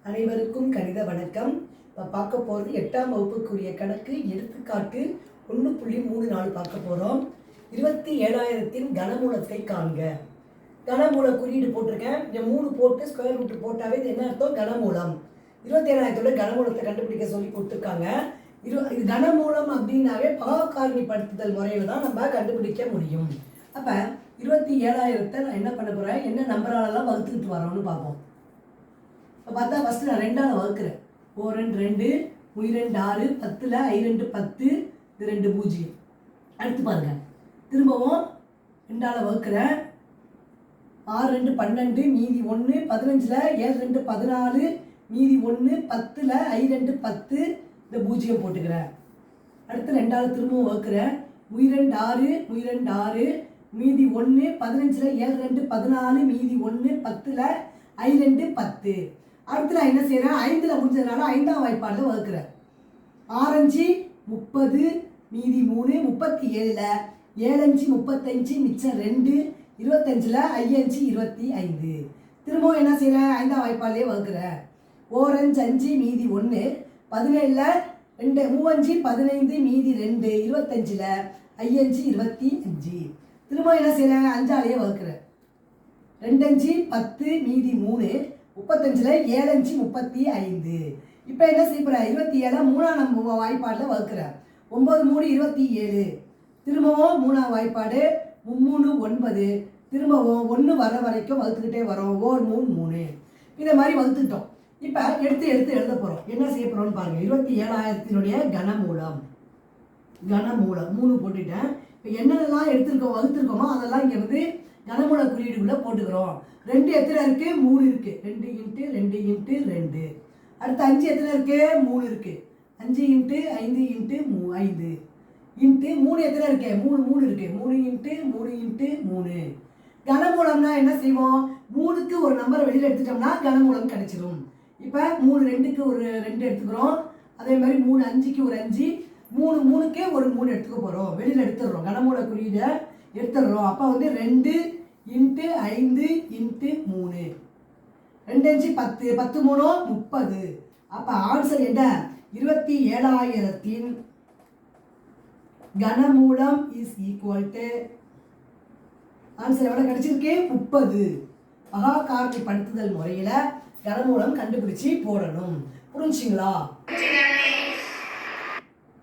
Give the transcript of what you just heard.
அனைவருக்கும் கணித வணக்கம். இப்போ பார்க்க போகிறது 8ஆம் வகுப்புக்குரிய கணக்கு எடுத்துக்காட்டு 1.34 பார்க்க போகிறோம். 27,000 கனமூலத்தை காண்க. கனமூல குறியீடு போட்டிருக்கேன். இந்த 3 போட்டு ஸ்கொயர் ரூட் போட்டாவே இது என்ன அர்த்தம்? கனமூலம். 27,000 கனமூலத்தை கண்டுபிடிக்க சொல்லி கொடுத்துருக்காங்க. இது கனமூலம் அப்படின்னாவே பகாக்காரணிப்படுத்துதல் முறையில் தான் நம்ம கண்டுபிடிக்க முடியும். அப்போ 27,000 நான் என்ன பண்ண போகிறேன், என்ன நம்பராலெல்லாம் வகுத்துக்கிட்டு வரோம்னு பார்ப்போம். இப்போ பார்த்தா ஃபஸ்ட்டு நான் 2ஆல் வகுக்கிறேன். 4 2 2 6 10ல் I 2 10 இது 2 0. அடுத்து பாருங்கள், திரும்பவும் 2ஆல் வகுக்கிறேன். 6 2 12 மீதி 1 15ல் 7 2 14 மீதி 1 10ல் I 2 10 இந்த 0 போட்டுக்கிறேன். அடுத்து 2ஆல் திரும்பவும் வகுக்கிறேன். 2 6 6 மீதி 1 15ல் 7 2 14 மீதி 1 10ல் I 2 10. அடுத்து நான் என்ன செய்கிறேன், 5ல் முடிஞ்சதுனால 5ஆம் வாய்ப்பாடில் வகுக்கிறேன். 6 30 மீதி 3 37ல் 7 35 மிச்சம் 2 25ல் I 25. திரும்பவும் என்ன செய்கிறேன், 5ஆம் வாய்ப்பாடிலே வகுக்கிறேன். 4 5 மீதி 1 17ல் 2 3 15 மீதி 2 25ல் I 25. திரும்பவும் என்ன செய்கிறேன், 5ஆலேயே வகுக்கிறேன். 2 10 மீதி 3 35ல் 7 35. இப்போ என்ன செய்ய போகிறேன், 27 3ஆம் வாய்ப்பாடில் வகுக்கிறேன். 9 3 27. திரும்பவும் 3ஆம் வாய்ப்பாடு 3 9. திரும்பவும் 1 வர வரைக்கும் வகுத்துக்கிட்டே வரோம். 1 3 3 இதை மாதிரி வகுத்துக்கிட்டோம். இப்போ எடுத்து எழுத போகிறோம். என்ன செய்ய போகிறோம்னு பாருங்கள். 27,000 கனமூலம் 3 போட்டுட்டேன். இப்போ என்னென்னலாம் வகுத்துருக்கோமோ அதெல்லாம் இங்கே வந்து கனமூல குறியீடுக்குள்ளே போட்டுக்கிறோம். 2 எத்தனை இருக்குது, 3 இருக்குது. 2 × 2 × 2. அடுத்து 5 எத்தனை இருக்குது, 3 இருக்குது. 5 × 5 × 5 இன்ட்டு 3 எத்தனை இருக்குது, 3 இருக்குது. 3 × 3 × 3. கனமூலம்னா என்ன செய்வோம், 3க்கு ஒரு நம்பரை வெளியில் எடுத்துட்டோம்னா கனமூலம் கிடைச்சிடும். இப்போ 3 2க்கு ஒரு 2 எடுத்துக்கிறோம். அதே மாதிரி 3 5க்கு ஒரு 5 3 3க்கே ஒரு 3 எடுத்துக்க போகிறோம். வெளியில் எடுத்துடுறோம், கனமூல குறியீடை எடுத்துடுறோம். அப்போ வந்து 2 × 5 × 3 2 5 10 10 3 30. அப்போ ஆன்சர் என்ன, 27,000 கனமூலம் இஸ் ஈக்குவல் டு ஆன்சர் எவ்வளோ கிடைச்சிருக்கு, 30. பகாக்காரணிப்படுத்துதல் முறையில் கனமூலம் கண்டுபிடிச்சி போடணும். புரிஞ்சுங்களா?